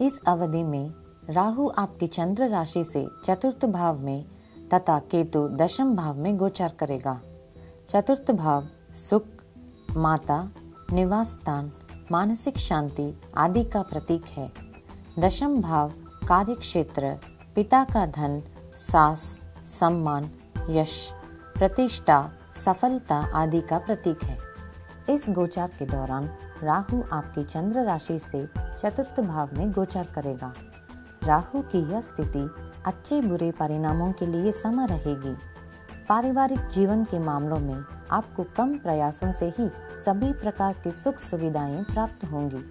इस अवधि में राहु आपकी चंद्र राशि से चतुर्थ भाव में तथा केतु दशम भाव में गोचर करेगा। चतुर्थ भाव सुख, माता, निवास स्थान, मानसिक शांति आदि का प्रतीक है। दशम भाव कार्य क्षेत्र, पिता का धन, सास, सम्मान, यश, प्रतिष्ठा, सफलता आदि का प्रतीक है। इस गोचर के दौरान राहु आपकी चंद्र राशि से चतुर्थ भाव में गोचर करेगा। राहु की यह स्थिति अच्छे बुरे परिणामों के लिए समय रहेगी। पारिवारिक जीवन के मामलों में आपको कम प्रयासों से ही सभी प्रकार की सुख सुविधाएं प्राप्त होंगी।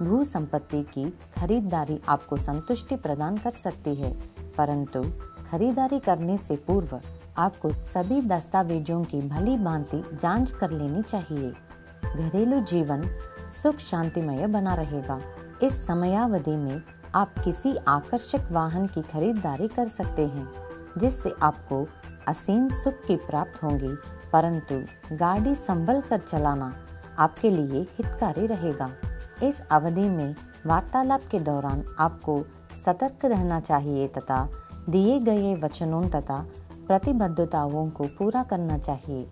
भू संपत्ति की खरीदारी आपको संतुष्टि प्रदान कर सकती है, परंतु खरीदारी करने से पूर्व आपको सभी दस्तावेजों की भली भांति जांच कर लेनी चाहिए। घरेलू जीवन सुख शांतिमय बना रहेगा। इस समयावधि में आप किसी आकर्षक वाहन की खरीदारी कर सकते हैं, जिससे आपको असीम सुख की प्राप्त होंगी, परंतु गाड़ी संभल कर चलाना आपके लिए हितकारी रहेगा। इस अवधि में वार्तालाप के दौरान आपको सतर्क रहना चाहिए तथा दिए गए वचनों तथा प्रतिबद्धताओं को पूरा करना चाहिए।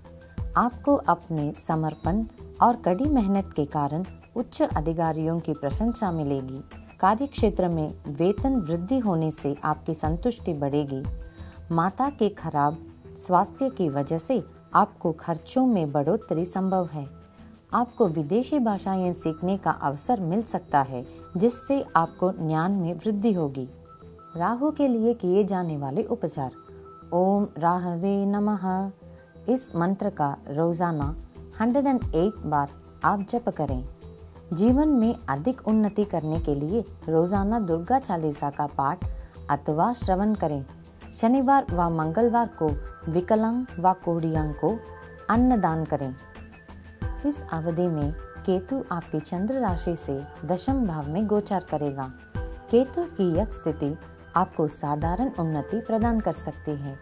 आपको अपने समर्पण और कड़ी मेहनत के कारण उच्च अधिकारियों की प्रशंसा मिलेगी। कार्य क्षेत्र में वेतन वृद्धि होने से आपकी संतुष्टि बढ़ेगी। माता के खराब स्वास्थ्य की वजह से आपको खर्चों में बढ़ोतरी संभव है। आपको विदेशी भाषाएं सीखने का अवसर मिल सकता है, जिससे आपको ज्ञान में वृद्धि होगी। राहु के लिए किए जाने वाले उपचार। ओम राहवे नमः। इस मंत्र का रोजाना 108 बार आप जप करें। जीवन में अधिक उन्नति करने के लिए रोजाना दुर्गा चालीसा का पाठ अथवा श्रवण करें। शनिवार व मंगलवार को विकलांग व कोढ़ियांग को अन्नदान करें। इस अवधि में केतु आपकी चंद्र राशि से दशम भाव में गोचर करेगा। केतु की यह स्थिति आपको साधारण उन्नति प्रदान कर सकती है।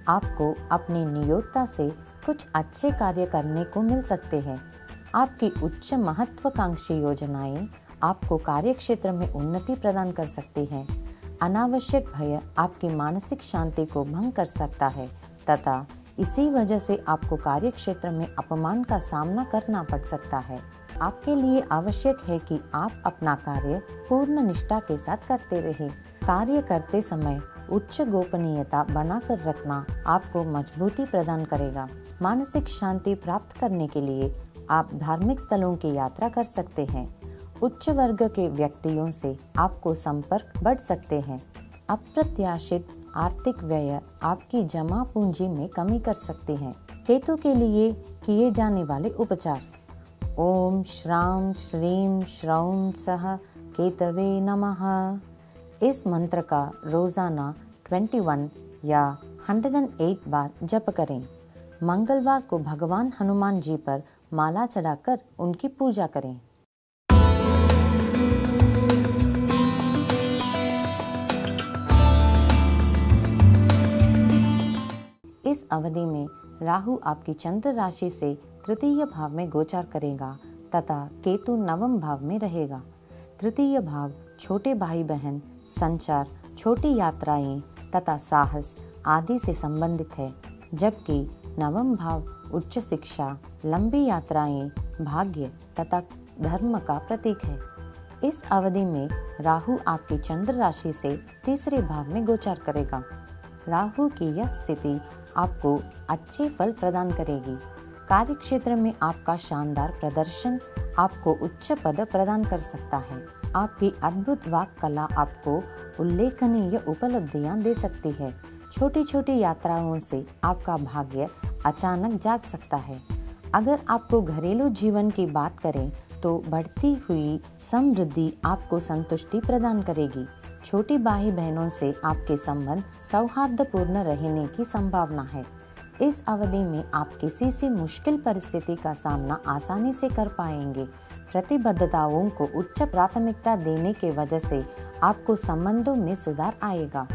आपको अपनी नियोक्ता से कुछ अच्छे कार्य करने को मिल सकते हैं। आपकी उच्च महत्वाकांक्षी योजनाएं आपको कार्यक्षेत्र में उन्नति प्रदान कर सकती हैं। अनावश्यक भय आपकी मानसिक शांति को भंग कर सकता है तथा इसी वजह से आपको कार्यक्षेत्र में अपमान का सामना करना पड़ सकता है। आपके लिए आवश्यक है कि आप अपना कार्य पूर्ण निष्ठा के साथ करते रहें। कार्य करते समय उच्च गोपनीयता बनाकर रखना आपको मजबूती प्रदान करेगा। मानसिक शांति प्राप्त करने के लिए आप धार्मिक स्थलों की यात्रा कर सकते हैं। उच्च वर्ग के व्यक्तियों से आपको संपर्क बढ़ सकते हैं। अप्रत्याशित आर्थिक व्यय आपकी जमा पूंजी में कमी कर सकते हैं। केतु के लिए किए जाने वाले उपचार। ओम श्राम श्रीम श्रौम सह केतवे नमः। इस मंत्र का रोजाना 21 या 108 बार जप करें। मंगलवार को भगवान हनुमान जी पर माला चढ़ाकर उनकी पूजा करें। इस अवधि में राहु आपकी चंद्र राशि से तृतीय भाव में गोचर करेगा तथा केतु नवम भाव में रहेगा। तृतीय भाव छोटे भाई बहन, संचार, छोटी यात्राएं तथा साहस आदि से संबंधित है, जबकि नवम भाव उच्च शिक्षा, लंबी यात्राएं, भाग्य तथा धर्म का प्रतीक है। इस अवधि में राहु आपकी चंद्र राशि से तीसरे भाव में गोचर करेगा। राहु की यह स्थिति आपको अच्छे फल प्रदान करेगी। कार्य क्षेत्र में आपका शानदार प्रदर्शन आपको उच्च पद प्रदान कर सकता है। आपकी अद्भुत वाक कला आपको उल्लेखनीय उपलब्धियां दे सकती है। छोटी छोटी यात्राओं से आपका भाग्य अचानक जाग सकता है। अगर आपको घरेलू जीवन की बात करें तो बढ़ती हुई समृद्धि आपको संतुष्टि प्रदान करेगी। छोटी भाई बहनों से आपके संबंध सौहार्दपूर्ण रहने की संभावना है। इस अवधि में आप किसी से मुश्किल परिस्थिति का सामना आसानी से कर पाएंगे। प्रतिबद्धताओं को उच्च प्राथमिकता देने के वजह से आपको संबंधों में सुधार आएगा।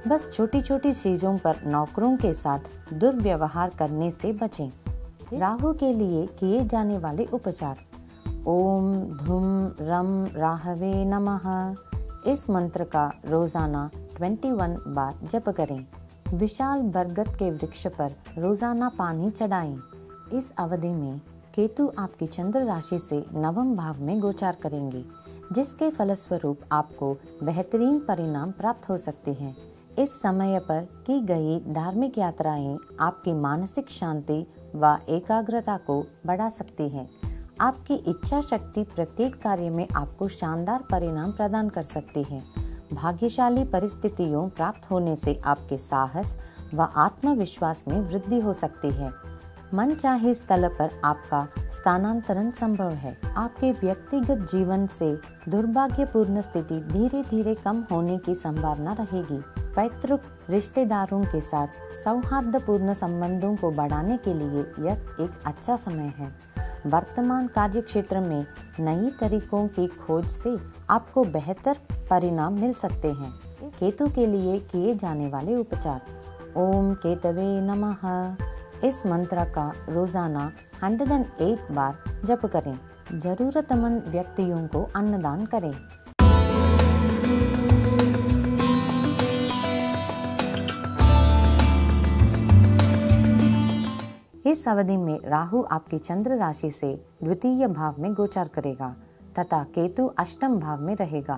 बस छोटी छोटी चीजों पर नौकरों के साथ दुर्व्यवहार करने से बचें। राहु के लिए किए जाने वाले उपचार। ओम धूम रम राहवे नमः। इस मंत्र का रोजाना 21 बार जप करें। विशाल बरगद के वृक्ष पर रोजाना पानी चढ़ाएं। इस अवधि में केतु आपकी चंद्र राशि से नवम भाव में गोचार करेंगे, जिसके फलस्वरूप आपको बेहतरीन परिणाम प्राप्त हो सकते हैं। इस समय पर की गई धार्मिक यात्राएं आपकी मानसिक शांति व एकाग्रता को बढ़ा सकती हैं। आपकी इच्छा शक्ति प्रत्येक कार्य में आपको शानदार परिणाम प्रदान कर सकती है। भाग्यशाली परिस्थितियों प्राप्त होने से आपके साहस व आत्मविश्वास में वृद्धि हो सकती है। मन चाहे स्थल पर आपका स्थानांतरण संभव है। आपके व्यक्तिगत जीवन से दुर्भाग्यपूर्ण स्थिति धीरे धीरे कम होने की संभावना रहेगी। पैतृक रिश्तेदारों के साथ सौहार्दपूर्ण संबंधों को बढ़ाने के लिए यह एक अच्छा समय है। वर्तमान कार्य क्षेत्र में नई तरीकों की खोज से आपको बेहतर परिणाम मिल सकते हैं। केतु के लिए किए जाने वाले उपचार। ओम केतवे नमः। इस मंत्र का रोजाना 108 बार जप करें। जरूरतमंद व्यक्तियों को अन्नदान करें। इस अवधि में राहु आपकी चंद्र राशि से द्वितीय भाव में गोचार करेगा तथा केतु अष्टम भाव में रहेगा।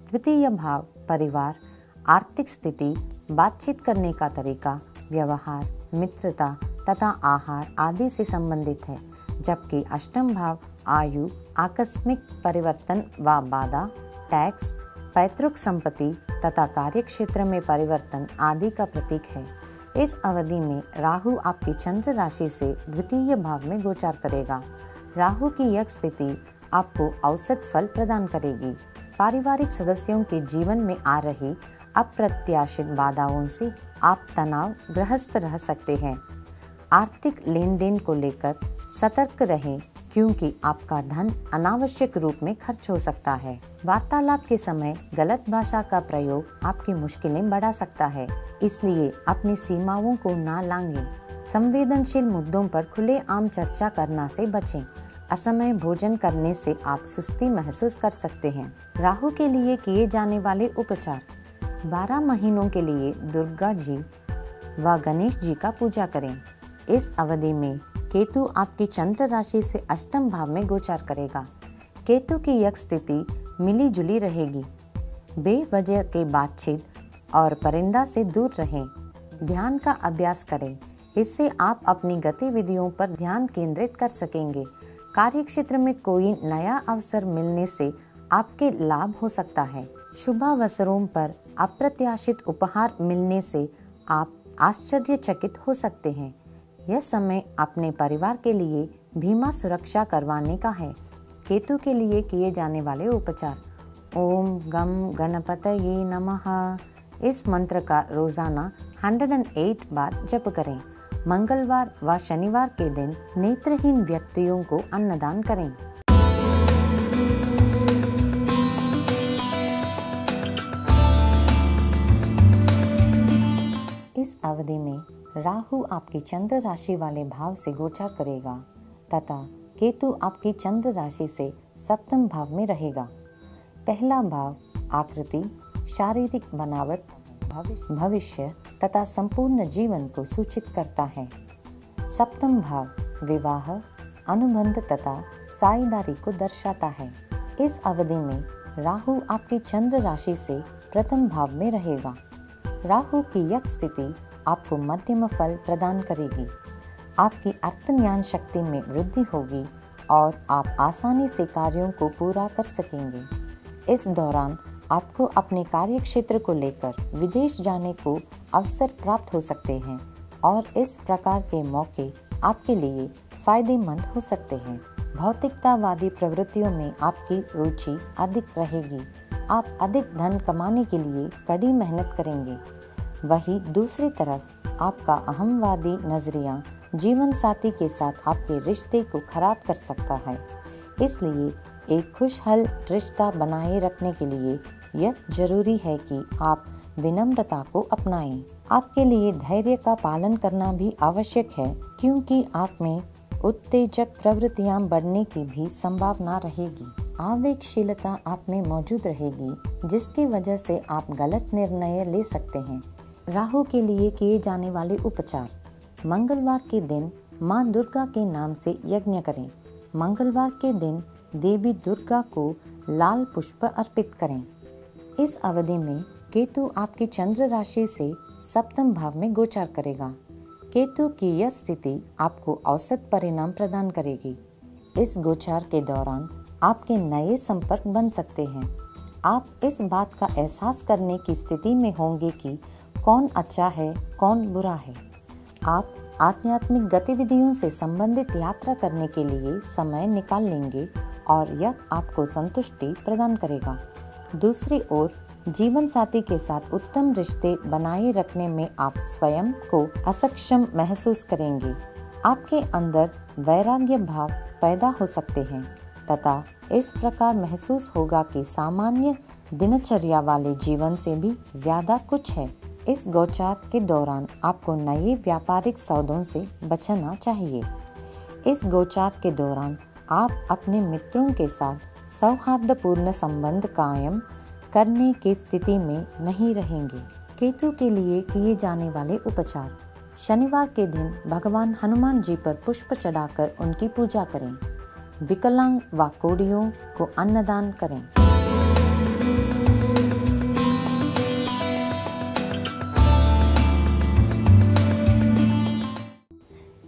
द्वितीय भाव परिवार, आर्थिक स्थिति, बातचीत करने का तरीका, व्यवहार, मित्रता तथा आहार आदि से संबंधित है, जबकि अष्टम भाव आयु, आकस्मिक परिवर्तन व बाधा, टैक्स, पैतृक संपत्ति तथा कार्यक्षेत्र में परिवर्तन आदि का प्रतीक है। इस अवधि में राहु आपकी चंद्र राशि से द्वितीय भाव में गोचार करेगा। राहु की यह स्थिति आपको औसत फल प्रदान करेगी। पारिवारिक सदस्यों के जीवन में आ रही अप्रत्याशित बाधाओं से आप तनाव ग्रस्त रह सकते हैं। आर्थिक लेन देन को लेकर सतर्क रहें, क्योंकि आपका धन अनावश्यक रूप में खर्च हो सकता है। वार्तालाप के समय गलत भाषा का प्रयोग आपकी मुश्किलें बढ़ा सकता है, इसलिए अपनी सीमाओं को ना लांघें। संवेदनशील मुद्दों पर खुलेआम चर्चा करना से बचें। असमय भोजन करने से आप सुस्ती महसूस कर सकते हैं। राहु के लिए किए जाने वाले उपचार। 12 महीनों के लिए दुर्गा जी व गणेश जी का पूजा करें। इस अवधि में केतु आपकी चंद्र राशि से अष्टम भाव में गोचार करेगा। केतु की यह स्थिति मिली जुली रहेगी। बेवजह के बातचीत और परिंदा से दूर रहें। ध्यान का अभ्यास करें, इससे आप अपनी गतिविधियों पर ध्यान केंद्रित कर सकेंगे। कार्यक्षेत्र में कोई नया अवसर मिलने से आपके लाभ हो सकता है। शुभ अवसरों पर अप्रत्याशित उपहार मिलने से आप आश्चर्यचकित हो सकते हैं। यह समय अपने परिवार के लिए बीमा सुरक्षा करवाने का है। केतु के लिए किए जाने वाले उपचार। ओम गम गणपतये नमः। इस मंत्र का रोजाना 108 बार जप करें। मंगलवार व शनिवार के दिन नेत्रहीन व्यक्तियों को अन्नदान करें। इस अवधि में राहु आपकी चंद्र राशि वाले भाव से गोचार करेगा तथा केतु आपकी चंद्र राशि से सप्तम भाव में रहेगा। पहला भाव आकृति, शारीरिक बनावट, भविष्य तथा संपूर्ण जीवन को सूचित करता है। सप्तम भाव विवाह, अनुबंध तथा साझेदारी को दर्शाता है। इस अवधि में राहु आपकी चंद्र राशि से प्रथम भाव में रहेगा। राहु की यह स्थिति आपको मध्यम फल प्रदान करेगी। आपकी अर्थज्ञान शक्ति में वृद्धि होगी और आप आसानी से कार्यों को पूरा कर सकेंगे। इस दौरान आपको अपने कार्यक्षेत्र को लेकर विदेश जाने को अवसर प्राप्त हो सकते हैं और इस प्रकार के मौके आपके लिए फायदेमंद हो सकते हैं। भौतिकतावादी प्रवृत्तियों में आपकी रुचि अधिक रहेगी। आप अधिक धन कमाने के लिए कड़ी मेहनत करेंगे। वहीं दूसरी तरफ आपका अहमवादी नजरिया जीवन साथी के साथ आपके रिश्ते को खराब कर सकता है। इसलिए एक खुशहाल रिश्ता बनाए रखने के लिए यह जरूरी है कि आप विनम्रता को अपनाएं। आपके लिए धैर्य का पालन करना भी आवश्यक है, क्योंकि आप में उत्तेजक प्रवृत्तियां बढ़ने की भी संभावना रहेगी। आवेगशीलता आप में मौजूद रहेगी, जिसकी वजह से आप गलत निर्णय ले सकते हैं। राहु के लिए किए जाने वाले उपचार। मंगलवार के दिन माँ दुर्गा के नाम से यज्ञ करें। मंगलवार के दिन देवी दुर्गा को लाल पुष्प अर्पित करें। इस अवधि में केतु आपकी चंद्र राशि से सप्तम भाव में गोचर करेगा। केतु की यह स्थिति आपको औसत परिणाम प्रदान करेगी। इस गोचर के दौरान आपके नए संपर्क बन सकते हैं। आप इस बात का एहसास करने की स्थिति में होंगे कि कौन अच्छा है, कौन बुरा है। आप आध्यात्मिक गतिविधियों से संबंधित यात्रा करने के लिए समय निकाल लेंगे और यह आपको संतुष्टि प्रदान करेगा। दूसरी ओर जीवन साथी के साथ उत्तम रिश्ते बनाए रखने में आप स्वयं को असक्षम महसूस करेंगे। आपके अंदर वैराग्य भाव पैदा हो सकते हैं तथा इस प्रकार महसूस होगा कि सामान्य दिनचर्या वाले जीवन से भी ज्यादा कुछ है। इस गोचार के दौरान आपको नए व्यापारिक सौदों से बचना चाहिए। इस गोचार के दौरान आप अपने मित्रों के साथ सौहार्दपूर्ण संबंध कायम करने की स्थिति में नहीं रहेंगे। केतु के लिए किए जाने वाले उपचार। शनिवार के दिन भगवान हनुमान जी पर पुष्प चढ़ाकर उनकी पूजा करें। विकलांग व कोढ़ियों को अन्नदान करें।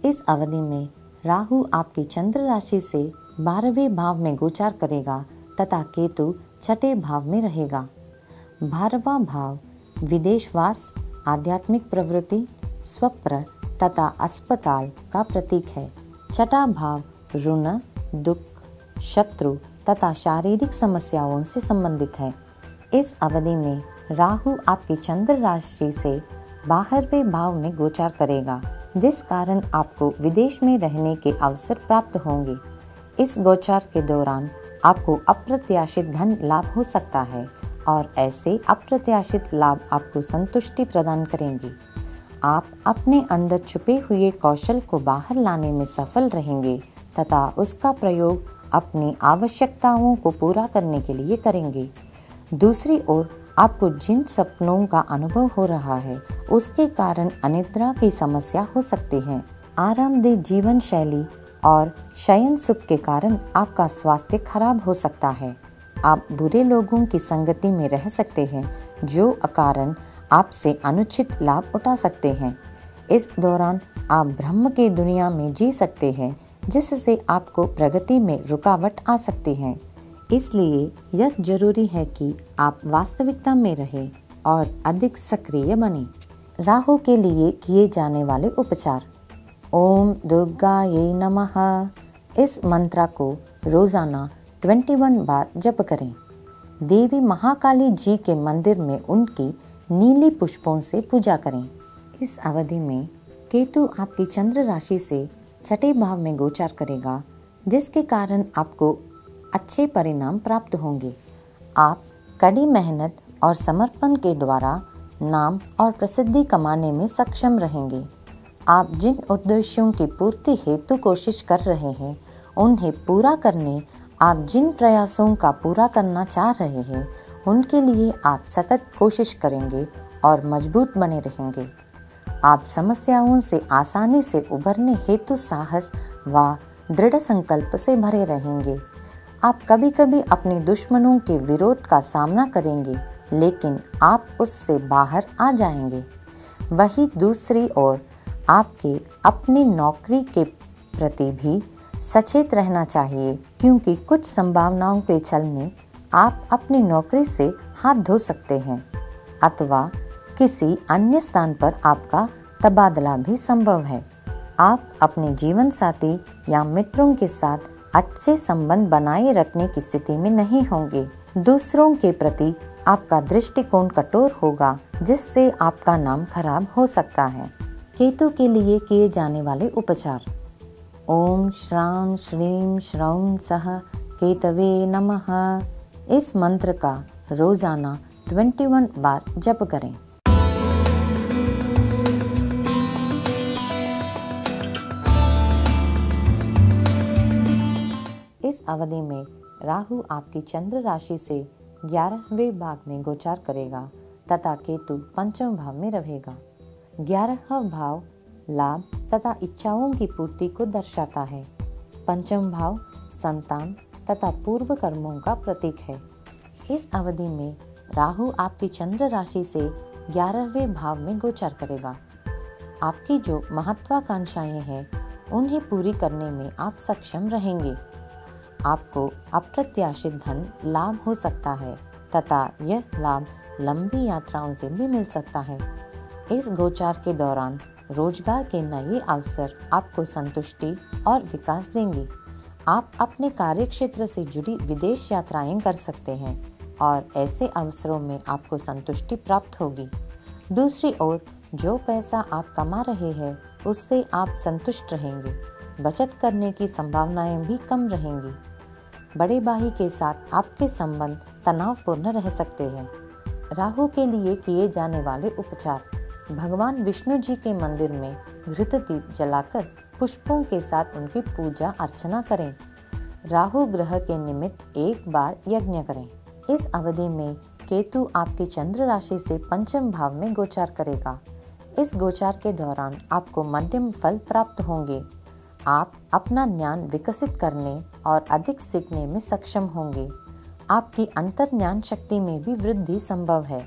इस अवधि में राहु आपकी चंद्र राशि से 12वें भाव में गोचर करेगा तथा केतु 6ठे भाव में रहेगा। 12वां भाव विदेशवास, आध्यात्मिक प्रवृत्ति, स्वप्न तथा अस्पताल का प्रतीक है। 6ठा भाव ऋण, दुख, शत्रु तथा शारीरिक समस्याओं से संबंधित है। इस अवधि में राहु आपकी चंद्र राशि से 12वें भाव में गोचर करेगा, जिस कारण आपको विदेश में रहने के अवसर प्राप्त होंगे। इस गोचर के दौरान आपको अप्रत्याशित धन लाभ हो सकता है और ऐसे अप्रत्याशित लाभ आपको संतुष्टि प्रदान करेंगे। आप अपने अंदर छुपे हुए कौशल को बाहर लाने में सफल रहेंगे तथा उसका प्रयोग अपनी आवश्यकताओं को पूरा करने के लिए करेंगे। दूसरी ओर आपको जिन सपनों का अनुभव हो रहा है उसके कारण अनिद्रा की समस्या हो सकती है। आरामदेह जीवन शैली और शयन सुख के कारण आपका स्वास्थ्य खराब हो सकता है। आप बुरे लोगों की संगति में रह सकते हैं जो अकारण आपसे अनुचित लाभ उठा सकते हैं। इस दौरान आप ब्रह्म की दुनिया में जी सकते हैं, जिससे आपको प्रगति में रुकावट आ सकती है। इसलिए यह जरूरी है कि आप वास्तविकता में रहें और अधिक सक्रिय बने। राहु के लिए किए जाने वाले उपचार। ओम दुर्गायै नमः। इस मंत्र को रोजाना 21 बार जप करें। देवी महाकाली जी के मंदिर में उनकी नीली पुष्पों से पूजा करें। इस अवधि में केतु आपकी चंद्र राशि से 6ठे भाव में गोचर करेगा, जिसके कारण आपको अच्छे परिणाम प्राप्त होंगे। आप कड़ी मेहनत और समर्पण के द्वारा नाम और प्रसिद्धि कमाने में सक्षम रहेंगे। आप जिन उद्देश्यों की पूर्ति हेतु कोशिश कर रहे हैं, उन्हें पूरा करने आप जिन प्रयासों का पूरा करना चाह रहे हैं, उनके लिए आप सतत कोशिश करेंगे और मजबूत बने रहेंगे। आप समस्याओं से आसानी से उभरने हेतु साहस व दृढ़ संकल्प से भरे रहेंगे। आप कभी कभी अपने दुश्मनों के विरोध का सामना करेंगे, लेकिन आप उससे बाहर आ जाएंगे। वहीं दूसरी ओर आपके अपनी नौकरी के प्रति भी सचेत रहना चाहिए, क्योंकि कुछ संभावनाओं के चलने आप अपनी नौकरी से हाथ धो सकते हैं अथवा किसी अन्य स्थान पर आपका तबादला भी संभव है। आप अपने जीवन साथी या मित्रों के साथ अच्छे संबंध बनाए रखने की स्थिति में नहीं होंगे। दूसरों के प्रति आपका दृष्टिकोण कठोर होगा, जिससे आपका नाम खराब हो सकता है। केतु के लिए किए जाने वाले उपचार। ओम श्राम श्रीम श्रौम सह केतवे नमः। इस मंत्र का रोजाना 21 बार जप करें। इस अवधि में राहु आपकी चंद्र राशि से 11वें भाव में गोचार करेगा तथा केतु पंचम भाव में रहेगा। 11वां भाव लाभ तथा इच्छाओं की पूर्ति को दर्शाता है। पंचम भाव संतान तथा पूर्व कर्मों का प्रतीक है। इस अवधि में राहु आपकी चंद्र राशि से 11वें भाव में गोचार करेगा। आपकी जो महत्वाकांक्षाएं हैं उन्हें पूरी करने में आप सक्षम रहेंगे। आपको अप्रत्याशित धन लाभ हो सकता है तथा यह लाभ लंबी यात्राओं से भी मिल सकता है। इस गोचार के दौरान रोजगार के नए अवसर आपको संतुष्टि और विकास देंगे। आप अपने कार्यक्षेत्र से जुड़ी विदेश यात्राएं कर सकते हैं और ऐसे अवसरों में आपको संतुष्टि प्राप्त होगी। दूसरी ओर जो पैसा आप कमा रहे हैं उससे आप संतुष्ट रहेंगे। बचत करने की संभावनाएं भी कम रहेंगी। बड़े भाई के साथ आपके संबंध तनावपूर्ण रह सकते हैं। राहु के लिए किए जाने वाले उपचार। भगवान विष्णु जी के मंदिर में घृत दीप जलाकर पुष्पों के साथ उनकी पूजा अर्चना करें। राहु ग्रह के निमित्त एक बार यज्ञ करें। इस अवधि में केतु आपकी चंद्र राशि से पंचम भाव में गोचार करेगा। इस गोचार के दौरान आपको मध्यम फल प्राप्त होंगे। आप अपना ज्ञान विकसित करने और अधिक सीखने में सक्षम होंगे। आपकी अंतर्ज्ञान शक्ति में भी वृद्धि संभव है।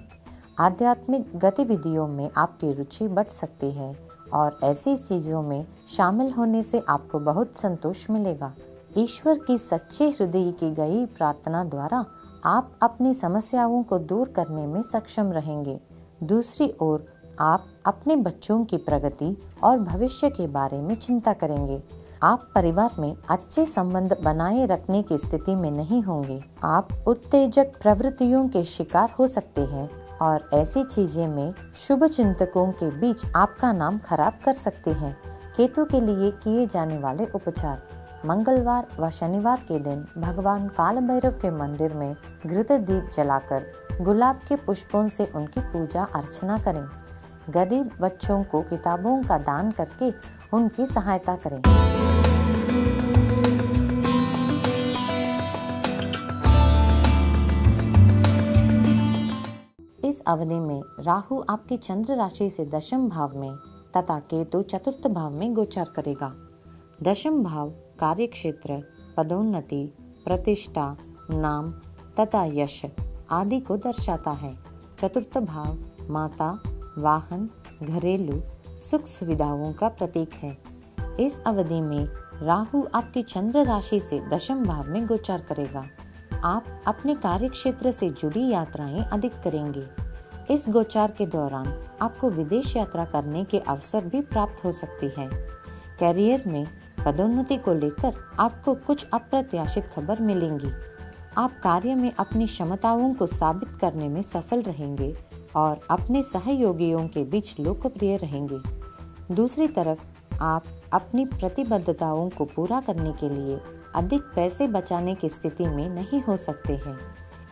आध्यात्मिक गतिविधियों में आपकी रुचि बढ़ सकती है और ऐसी चीजों में शामिल होने से आपको बहुत संतोष मिलेगा। ईश्वर की सच्चे हृदय की गई प्रार्थना द्वारा आप अपनी समस्याओं को दूर करने में सक्षम रहेंगे। दूसरी ओर आप अपने बच्चों की प्रगति और भविष्य के बारे में चिंता करेंगे। आप परिवार में अच्छे संबंध बनाए रखने की स्थिति में नहीं होंगे। आप उत्तेजक प्रवृत्तियों के शिकार हो सकते हैं और ऐसी चीजें में शुभ चिंतकों के बीच आपका नाम खराब कर सकते हैं। केतु के लिए किए जाने वाले उपचार। मंगलवार व शनिवार के दिन भगवान काल भैरव के मंदिर में घृत दीप जलाकर गुलाब के पुष्पों से उनकी पूजा अर्चना करें। गरीब बच्चों को किताबों का दान करके उनकी सहायता करें। इस अवधि में राहु आपकी चंद्र राशि से दशम भाव में तथा केतु चतुर्थ भाव में गोचार करेगा। दशम भाव कार्यक्षेत्र, पदोन्नति, प्रतिष्ठा, नाम तथा यश आदि को दर्शाता है। चतुर्थ भाव माता, वाहन, घरेलू सुख सुविधाओं का प्रतीक है। इस अवधि में राहु आपकी चंद्र राशि से दशम भाव में गोचार करेगा। आप अपने कार्यक्षेत्र से जुड़ी यात्राएं अधिक करेंगे। इस गोचार के दौरान आपको विदेश यात्रा करने के अवसर भी प्राप्त हो सकती है। कैरियर में पदोन्नति को लेकर आपको कुछ अप्रत्याशित खबर मिलेंगी। आप कार्य में अपनी क्षमताओं को साबित करने में सफल रहेंगे और अपने सहयोगियों के बीच लोकप्रिय रहेंगे। दूसरी तरफ आप अपनी प्रतिबद्धताओं को पूरा करने के लिए अधिक पैसे बचाने की स्थिति में नहीं हो सकते हैं।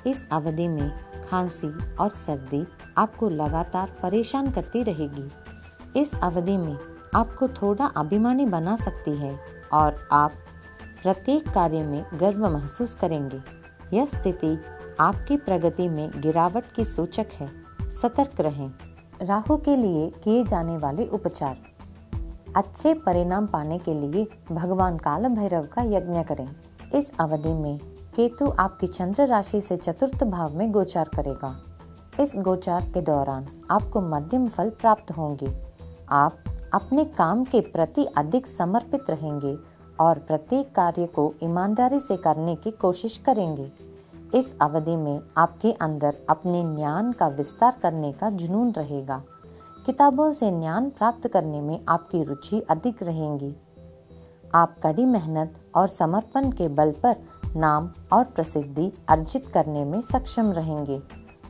इस अवधि में खांसी और सर्दी आपको लगातार परेशान करती रहेगी। इस अवधि में आपको थोड़ा अभिमानी बना सकती है और आप प्रत्येक कार्य में गर्व महसूस करेंगे। यह स्थिति आपकी प्रगति में गिरावट की सूचक है। सतर्क रहें। राहु के लिए किए जाने वाले उपचार। अच्छे परिणाम पाने के लिए भगवान काल भैरव का यज्ञ करें। इस अवधि में केतु आपकी चंद्र राशि से चतुर्थ भाव में गोचार करेगा। इस गोचार के दौरान आपको मध्यम फल प्राप्त होंगे। आप अपने काम के प्रति अधिक समर्पित रहेंगे और प्रत्येक कार्य को ईमानदारी से करने की कोशिश करेंगे। इस अवधि में आपके अंदर अपने ज्ञान का विस्तार करने का जुनून रहेगा। किताबों से ज्ञान प्राप्त करने में आपकी रुचि अधिक रहेगी। आप कड़ी मेहनत और समर्पण के बल पर नाम और प्रसिद्धि अर्जित करने में सक्षम रहेंगे।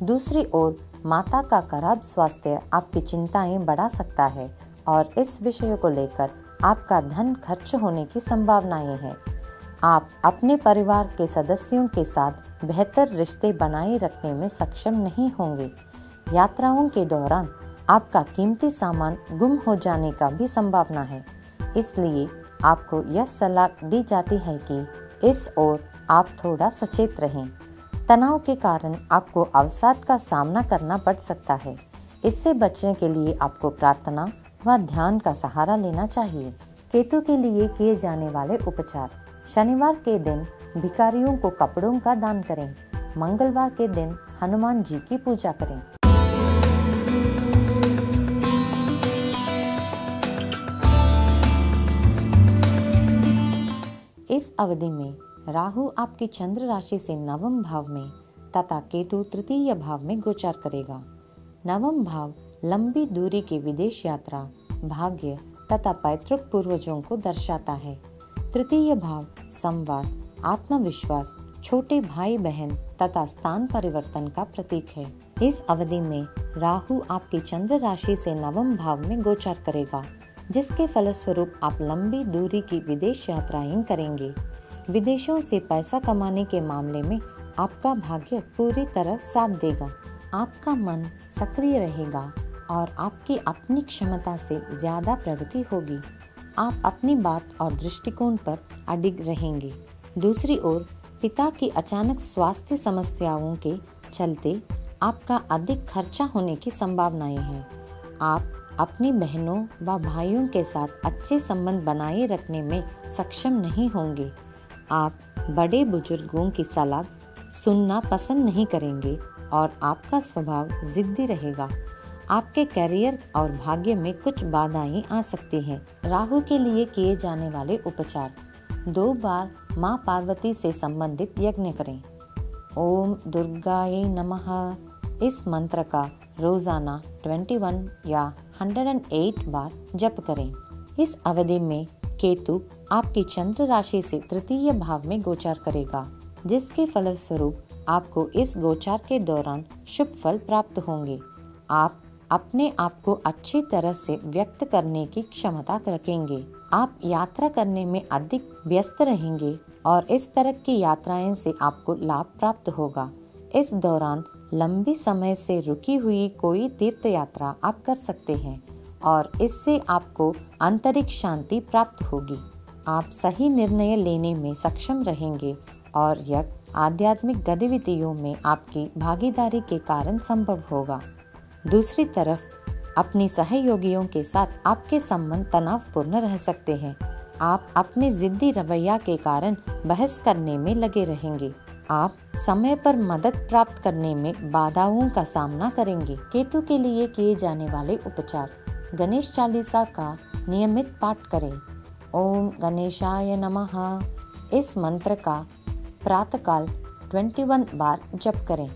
दूसरी ओर माता का खराब स्वास्थ्य आपकी चिंताएं बढ़ा सकता है और इस विषय को लेकर आपका धन खर्च होने की संभावनाएं हैं। आप अपने परिवार के सदस्यों के साथ बेहतर रिश्ते बनाए रखने में सक्षम नहीं होंगे। यात्राओं के दौरान आपका कीमती सामान गुम हो जाने का भी संभावना है, इसलिए आपको यह सलाह दी जाती है कि इस ओर आप थोड़ा सचेत रहें। तनाव के कारण आपको अवसाद का सामना करना पड़ सकता है। इससे बचने के लिए आपको प्रार्थना व ध्यान का सहारा लेना चाहिए। केतु के लिए किए जाने वाले उपचार। शनिवार के दिन भिखारियों को कपड़ों का दान करें। मंगलवार के दिन हनुमान जी की पूजा करें। इस अवधि में राहु आपकी चंद्र राशि से नवम भाव में तथा केतु तृतीय भाव में गोचर करेगा। नवम भाव लंबी दूरी की विदेश यात्रा, भाग्य तथा पैतृक पूर्वजों को दर्शाता है। तृतीय भाव संवाद, आत्मविश्वास, छोटे भाई बहन तथा स्थान परिवर्तन का प्रतीक है। इस अवधि में राहु आपकी चंद्र राशि से नवम भाव में गोचर करेगा, जिसके फलस्वरूप आप लंबी दूरी की विदेश यात्राएं करेंगे। विदेशों से पैसा कमाने के मामले में आपका भाग्य पूरी तरह साथ देगा। आपका मन सक्रिय रहेगा और आपकी अपनी क्षमता से ज्यादा प्रगति होगी। आप अपनी बात और दृष्टिकोण पर अडिग रहेंगे। दूसरी ओर पिता की अचानक स्वास्थ्य समस्याओं के चलते आपका अधिक खर्चा होने की संभावनाएं हैं। आप अपनी बहनों व भाइयों के साथ अच्छे संबंध बनाए रखने में सक्षम नहीं होंगे। आप बड़े बुजुर्गों की सलाह सुनना पसंद नहीं करेंगे और आपका स्वभाव जिद्दी रहेगा। आपके करियर और भाग्य में कुछ बाधाएं आ सकती हैं। राहु के लिए किए जाने वाले उपचार। 2 बार माँ पार्वती से संबंधित यज्ञ करें। ओम दुर्गाये नमः इस मंत्र का रोजाना 21 या 108 बार जप करें। इस अवधि में केतु आपकी चंद्र राशि से तृतीय भाव में गोचर करेगा, जिसके फलस्वरूप आपको इस गोचर के दौरान शुभ फल प्राप्त होंगे। आप अपने आप को अच्छी तरह से व्यक्त करने की क्षमता रखेंगे। आप यात्रा करने में अधिक व्यस्त रहेंगे और इस तरह की यात्राएं से आपको लाभ प्राप्त होगा। इस दौरान लंबी समय से रुकी हुई कोई तीर्थ यात्रा आप कर सकते हैं और इससे आपको आंतरिक शांति प्राप्त होगी। आप सही निर्णय लेने में सक्षम रहेंगे और यह आध्यात्मिक गतिविधियों में आपकी भागीदारी के कारण संभव होगा। दूसरी तरफ अपनी सहयोगियों के साथ आपके संबंध तनावपूर्ण रह सकते हैं। आप अपने जिद्दी रवैया के कारण बहस करने में लगे रहेंगे। आप समय पर मदद प्राप्त करने में बाधाओं का सामना करेंगे। केतु के लिए किए जाने वाले उपचार। गणेश चालीसा का नियमित पाठ करें। ओम गणेशाय नमः इस मंत्र का प्रातःकाल 21 बार जप करें।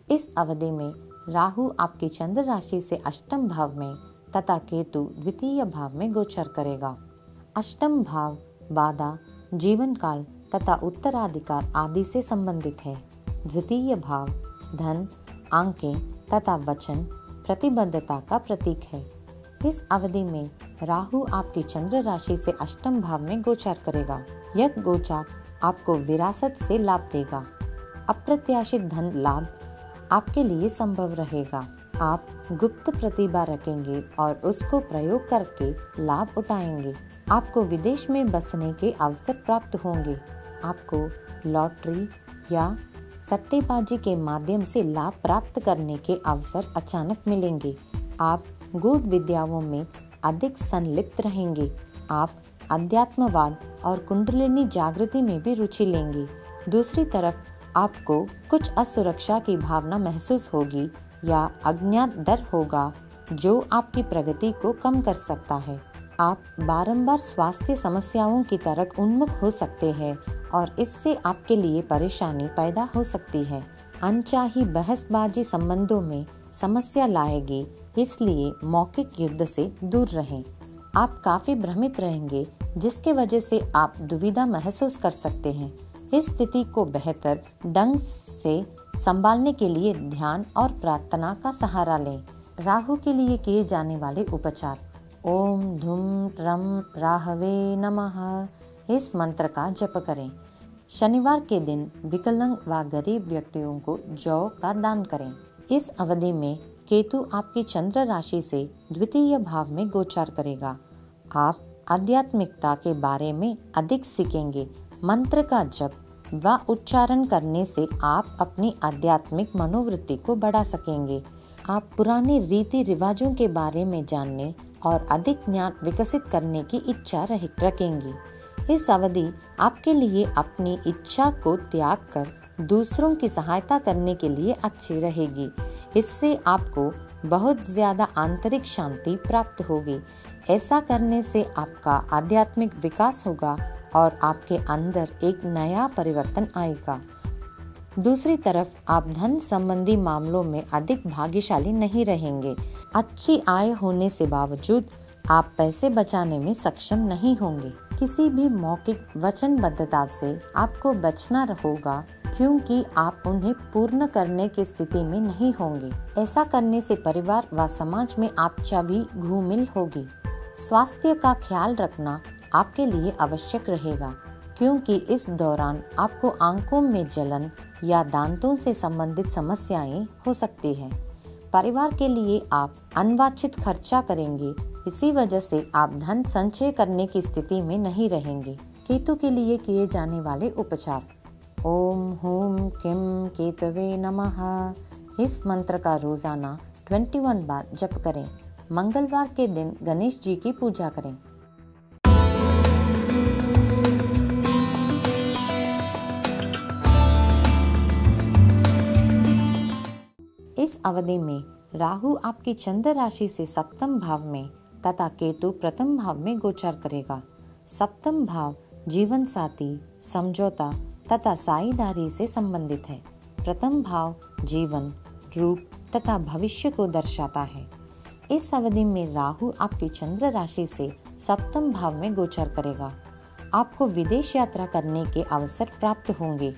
इस अवधि में राहु आपकी चंद्र राशि से अष्टम भाव में तथा केतु द्वितीय भाव में गोचर करेगा। अष्टम भाव बाधा, जीवन काल तथा उत्तराधिकार आदि से संबंधित है। द्वितीय भाव धन, आंकें तथा वचन, प्रतिबद्धता का प्रतीक है। इस अवधि में राहु आपकी चंद्र राशि से अष्टम भाव में गोचर करेगा। यह गोचर आपको विरासत से लाभ देगा। अप्रत्याशित धन लाभ आपके लिए संभव रहेगा। आप गुप्त प्रतिभा रखेंगे और उसको प्रयोग करके लाभ उठाएंगे। आपको विदेश में बसने के अवसर प्राप्त होंगे। आपको लॉटरी या सट्टेबाजी के माध्यम से लाभ प्राप्त करने के अवसर अचानक मिलेंगे। आप गूढ़ विद्याओं में अधिक संलिप्त रहेंगे। आप अध्यात्मवाद और कुंडलिनी जागृति में भी रुचि लेंगे। दूसरी तरफ आपको कुछ असुरक्षा की भावना महसूस होगी या अज्ञात डर होगा जो आपकी प्रगति को कम कर सकता है। आप बारंबार स्वास्थ्य समस्याओं की तरफ उन्मुख हो सकते हैं और इससे आपके लिए परेशानी पैदा हो सकती है। अनचाही बहसबाजी संबंधों में समस्या लाएगी, इसलिए मौखिक युद्ध से दूर रहें। आप काफी भ्रमित रहेंगे, जिसके वजह से आप दुविधा महसूस कर सकते हैं। इस स्थिति को बेहतर ढंग से संभालने के लिए ध्यान और प्रार्थना का सहारा लें। राहु के लिए किए जाने वाले उपचार। ओम धूम रम राहवे नमः इस मंत्र का जप करें। शनिवार के दिन विकलांग व गरीब व्यक्तियों को जौ का दान करें। इस अवधि में केतु आपकी चंद्र राशि से द्वितीय भाव में गोचर करेगा। आप आध्यात्मिकता के बारे में अधिक सीखेंगे। मंत्र का जप व उच्चारण करने से आप अपनी आध्यात्मिक मनोवृत्ति को बढ़ा सकेंगे। आप पुराने रीति रिवाजों के बारे में जानने और अधिक ज्ञान विकसित करने की इच्छा रखेंगी। इस अवधि आपके लिए अपनी इच्छा को त्याग कर दूसरों की सहायता करने के लिए अच्छी रहेगी। इससे आपको बहुत ज्यादा आंतरिक शांति प्राप्त होगी। ऐसा करने से आपका आध्यात्मिक विकास होगा और आपके अंदर एक नया परिवर्तन आएगा। दूसरी तरफ आप धन संबंधी मामलों में अधिक भाग्यशाली नहीं रहेंगे। अच्छी आय होने से बावजूद आप पैसे बचाने में सक्षम नहीं होंगे। किसी भी मौखिक वचनबद्धता से आपको बचना होगा, क्योंकि आप उन्हें पूर्ण करने की स्थिति में नहीं होंगे। ऐसा करने से परिवार व समाज में आप छवि घूमिल होगी। स्वास्थ्य का ख्याल रखना आपके लिए आवश्यक रहेगा, क्योंकि इस दौरान आपको आंखों में जलन या दांतों से संबंधित समस्याएं हो सकती हैं। परिवार के लिए आप अनवांछित खर्चा करेंगे, इसी वजह से आप धन संचय करने की स्थिति में नहीं रहेंगे। केतु के लिए किए जाने वाले उपचार। ओम हूम किम केतवे नमः। इस मंत्र का रोजाना 21 बार जप करें। मंगलवार के दिन गणेश जी की पूजा करें। इस अवधि में राहु आपकी चंद्र राशि से सप्तम भाव में तथा केतु प्रथम भाव में गोचर करेगा। सप्तम भाव जीवन साथी, समझौता तथा साझेदारी से संबंधित है। प्रथम भाव जीवन, रूप तथा भविष्य को दर्शाता है। इस अवधि में राहु आपकी चंद्र राशि से सप्तम भाव में गोचर करेगा। आपको विदेश यात्रा करने के अवसर प्राप्त होंगे।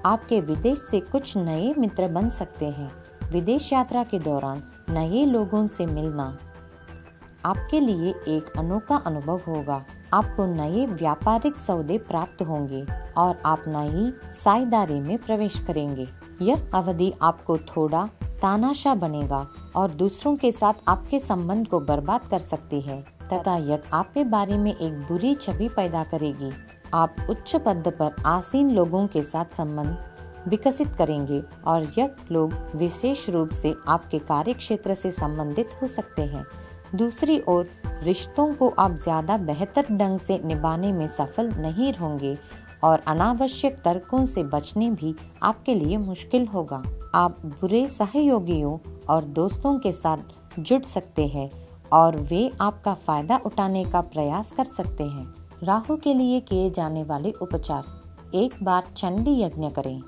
आपके विदेश से कुछ नए मित्र बन सकते हैं। विदेश यात्रा के दौरान नए लोगों से मिलना आपके लिए एक अनोखा अनुभव होगा। आपको नए व्यापारिक सौदे प्राप्त होंगे और आप नई साझेदारी में प्रवेश करेंगे। यह अवधि आपको थोड़ा तानाशाह बनेगा और दूसरों के साथ आपके संबंध को बर्बाद कर सकती है तथा यह आपके बारे में एक बुरी छवि पैदा करेगी। आप उच्च पद पर आसीन लोगों के साथ संबंध विकसित करेंगे और यह लोग विशेष रूप से आपके कार्य क्षेत्र से संबंधित हो सकते हैं। दूसरी ओर रिश्तों को आप ज्यादा बेहतर ढंग से निभाने में सफल नहीं होंगे और अनावश्यक तर्कों से बचने भी आपके लिए मुश्किल होगा। आप बुरे सहयोगियों और दोस्तों के साथ जुड़ सकते हैं और वे आपका फायदा उठाने का प्रयास कर सकते हैं। राहु के लिए किए जाने वाले उपचार। एक बार चंडी यज्ञ करें।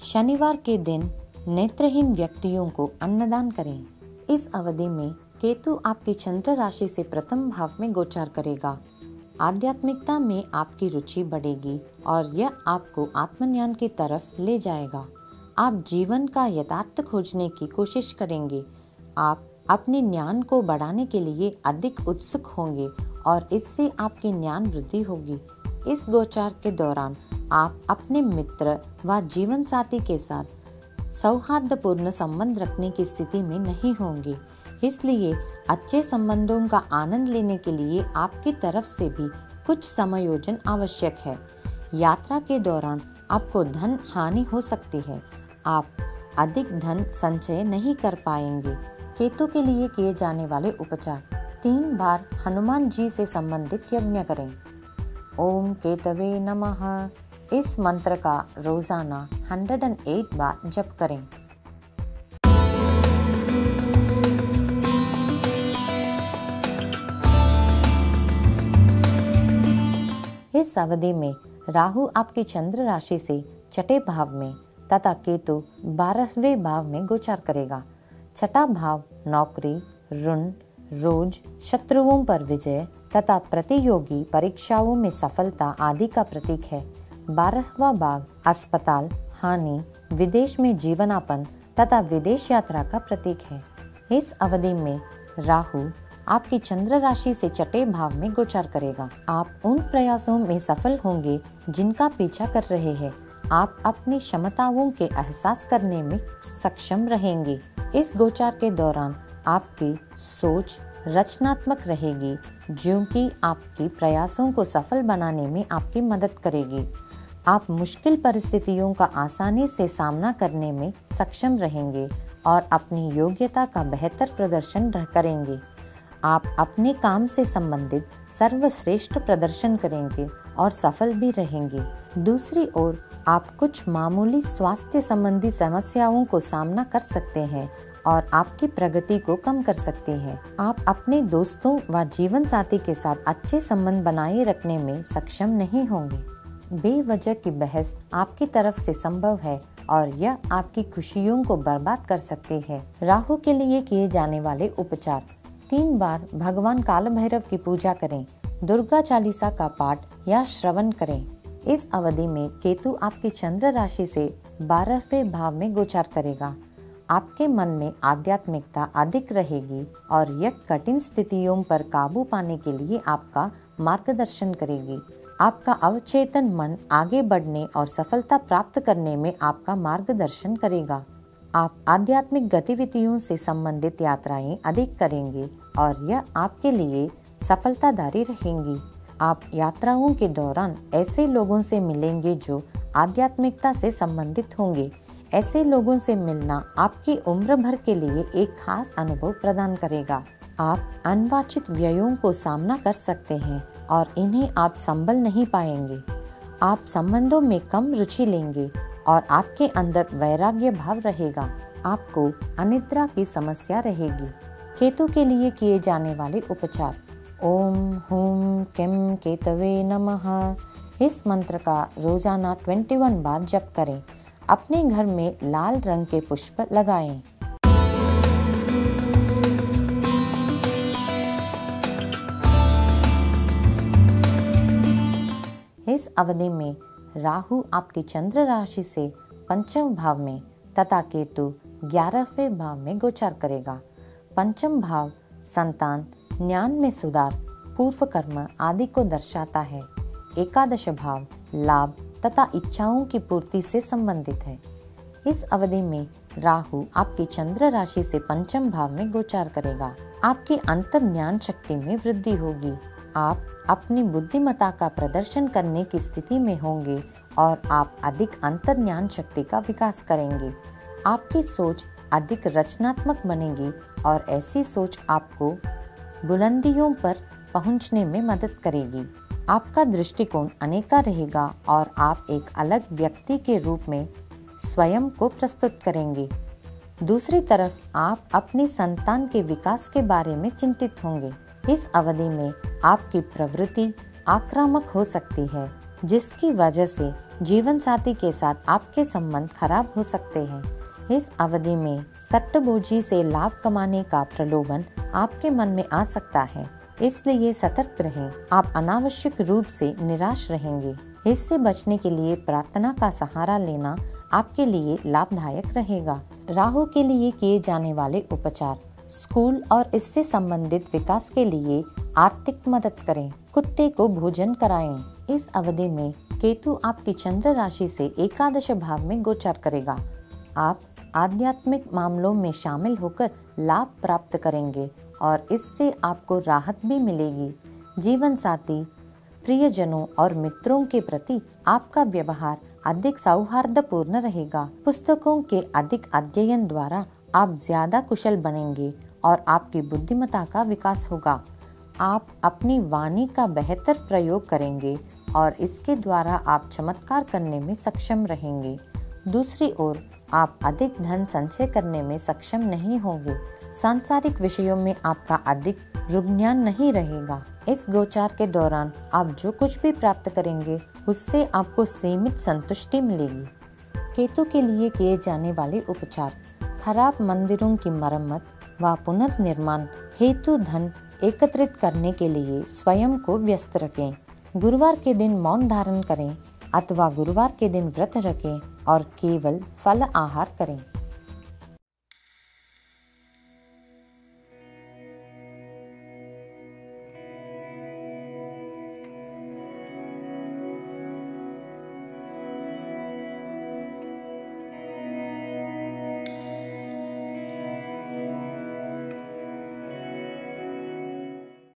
शनिवार के दिन नेत्रहीन व्यक्तियों को अन्नदान करें। इस अवधि में केतु आपकी चंद्र राशि से प्रथम भाव में गोचर करेगा। आध्यात्मिकता में आपकी रुचि बढ़ेगी और यह आपको आत्मज्ञान की तरफ ले जाएगा। आप जीवन का यथार्थ खोजने की कोशिश करेंगे। आप अपने ज्ञान को बढ़ाने के लिए अधिक उत्सुक होंगे और इससे आपकी ज्ञान वृद्धि होगी। इस गोचर के दौरान आप अपने मित्र व जीवन साथी के साथ सौहार्दपूर्ण संबंध रखने की स्थिति में नहीं होंगे। इसलिए अच्छे संबंधों का आनंद लेने के लिए आपकी तरफ से भी कुछ समायोजन आवश्यक है। यात्रा के दौरान आपको धन हानि हो सकती है। आप अधिक धन संचय नहीं कर पाएंगे। केतु के लिए किए जाने वाले उपचार। 3 बार हनुमान जी से संबंधित यज्ञ करें। ओम केतवे नमः। इस मंत्र का रोजाना 108 बार जप करें। इस अवधि में राहु आपकी चंद्र राशि से छठे भाव में तथा केतु 12वें भाव में गोचर करेगा। छठा भाव नौकरी, ऋण, रोज, शत्रुओं पर विजय तथा प्रतियोगी परीक्षाओं में सफलता आदि का प्रतीक है। 12वां भाव अस्पताल, हानि, विदेश में जीवनापन तथा विदेश यात्रा का प्रतीक है। इस अवधि में राहु आपकी चंद्र राशि से छठे भाव में गोचर करेगा। आप उन प्रयासों में सफल होंगे जिनका पीछा कर रहे हैं। आप अपनी क्षमताओं के एहसास करने में सक्षम रहेंगे। इस गोचार के दौरान आपकी सोच रचनात्मक रहेगी, जो कि आपके प्रयासों को सफल बनाने में आपकी मदद करेगी। आप मुश्किल परिस्थितियों का आसानी से सामना करने में सक्षम रहेंगे और अपनी योग्यता का बेहतर प्रदर्शन करेंगे। आप अपने काम से संबंधित सर्वश्रेष्ठ प्रदर्शन करेंगे और सफल भी रहेंगे। दूसरी ओर आप कुछ मामूली स्वास्थ्य संबंधी समस्याओं को सामना कर सकते हैं और आपकी प्रगति को कम कर सकते हैं। आप अपने दोस्तों व जीवन साथी के साथ अच्छे संबंध बनाए रखने में सक्षम नहीं होंगे। बेवजह की बहस आपकी तरफ से संभव है और यह आपकी खुशियों को बर्बाद कर सकती है। राहु के लिए किए जाने वाले उपचार: 3 बार भगवान काल भैरव की पूजा करें, दुर्गा चालीसा का पाठ या श्रवण करें। इस अवधि में केतु आपकी चंद्र राशि से 12वें भाव में गोचार करेगा। आपके मन में आध्यात्मिकता अधिक रहेगी और यह कठिन स्थितियों पर काबू पाने के लिए आपका मार्गदर्शन करेगी। आपका अवचेतन मन आगे बढ़ने और सफलता प्राप्त करने में आपका मार्गदर्शन करेगा। आप आध्यात्मिक गतिविधियों से संबंधित यात्राएं अधिक करेंगे और यह आपके लिए सफलतादायी रहेंगी। आप यात्राओं के दौरान ऐसे लोगों से मिलेंगे जो आध्यात्मिकता से संबंधित होंगे। ऐसे लोगों से मिलना आपकी उम्र भर के लिए एक खास अनुभव प्रदान करेगा। आप अनवांछित व्ययों को सामना कर सकते हैं और इन्हें आप संभल नहीं पाएंगे। आप संबंधों में कम रुचि लेंगे और आपके अंदर वैराग्य भाव रहेगा। आपको अनिद्रा की समस्या रहेगी। केतु के लिए किए जाने वाले उपचार: ओम हुम किम केतवे नमः। इस मंत्र का रोजाना 21 बार जप करें। अपने घर में लाल रंग के पुष्प लगाएं। इस अवधि में राहु आपकी चंद्र राशि से 5वें भाव में तथा केतु 11वें भाव में गोचार करेगा। 5वां भाव संतान, ज्ञान में सुधार, पूर्व कर्म आदि को दर्शाता है। 11वां भाव लाभ तथा इच्छाओं की पूर्ति से संबंधित है। इस अवधि में राहु आपकी चंद्र राशि से 5वें भाव में गोचार करेगा। आपकी अंतर्ज्ञान शक्ति में वृद्धि होगी। आप अपनी बुद्धिमत्ता का प्रदर्शन करने की स्थिति में होंगे और आप अधिक अंतर्ज्ञान शक्ति का विकास करेंगे। आपकी सोच अधिक रचनात्मक बनेगी और ऐसी सोच आपको बुलंदियों पर पहुंचने में मदद करेगी। आपका दृष्टिकोण अनेका रहेगा और आप एक अलग व्यक्ति के रूप में स्वयं को प्रस्तुत करेंगे। दूसरी तरफ आप अपनी संतान के विकास के बारे में चिंतित होंगे। इस अवधि में आपकी प्रवृत्ति आक्रामक हो सकती है, जिसकी वजह से जीवन साथी के साथ आपके संबंध खराब हो सकते हैं। इस अवधि में सट्टेबाजी से लाभ कमाने का प्रलोभन आपके मन में आ सकता है, इसलिए सतर्क रहें। आप अनावश्यक रूप से निराश रहेंगे। इससे बचने के लिए प्रार्थना का सहारा लेना आपके लिए लाभदायक रहेगा। राहु के लिए किए जाने वाले उपचार: स्कूल और इससे संबंधित विकास के लिए आर्थिक मदद करें। कुत्ते को भोजन कराएं। इस अवधि में केतु आपकी चंद्र राशि से 11वें भाव में गोचर करेगा। आप आध्यात्मिक मामलों में शामिल होकर लाभ प्राप्त करेंगे और इससे आपको राहत भी मिलेगी। जीवन साथी, प्रियजनों और मित्रों के प्रति आपका व्यवहार अधिक सौहार्दपूर्ण रहेगा। पुस्तकों के अधिक अध्ययन द्वारा आप ज्यादा कुशल बनेंगे और आपकी बुद्धिमत्ता का विकास होगा। आप अपनी वाणी का बेहतर प्रयोग करेंगे और इसके द्वारा आप चमत्कार करने में सक्षम रहेंगे। दूसरी ओर आप अधिक धन संचय करने में सक्षम नहीं होंगे। सांसारिक विषयों में आपका अधिक रुज्ञान नहीं रहेगा। इस गोचार के दौरान आप जो कुछ भी प्राप्त करेंगे उससे आपको सीमित संतुष्टि मिलेगी। केतु के लिए किए जाने वाले उपचार: खराब मंदिरों की मरम्मत व पुनर्निर्माण हेतु धन एकत्रित करने के लिए स्वयं को व्यस्त रखें। गुरुवार के दिन मौन धारण करें अथवा गुरुवार के दिन व्रत रखें और केवल फल आहार करें।